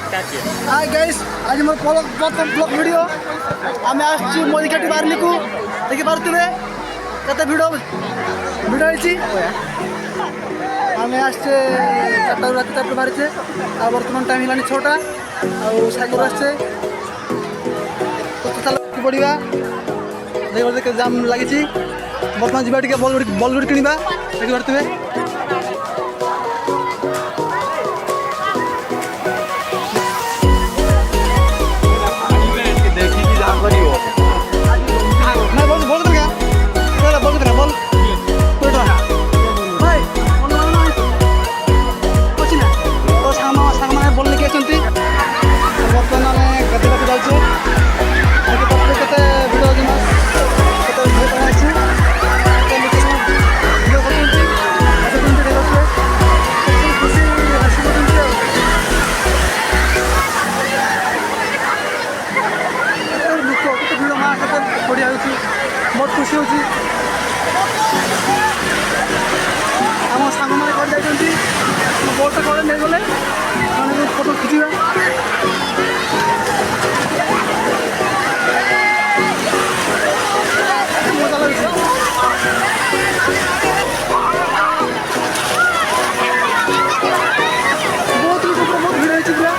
Hi guys आज मोर प्रथम blog video आम आसची मरिकाटी बारनी को देखि पारथिबे कते वीडियो आम आसचे 4टा रात 4टा बारिछे आ वर्तमान टाइम हिलानी 6टा आ साइकेल आसचे तो चल पड़िबा देखो देख जाम लागिछि वर्तमान जिबा टिके बॉल किनिबा देखि पारथिबे बहुत खुशी होची आम सांग मैंने कर जाइए बोट कड़े नहीं गले फोटो खिंचा मजा लगे बहुत लोग बहुत भिड़ होती पूरा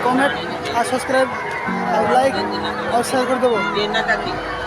कमेंट और सब्सक्राइब और लाइक और शेयर कर देव।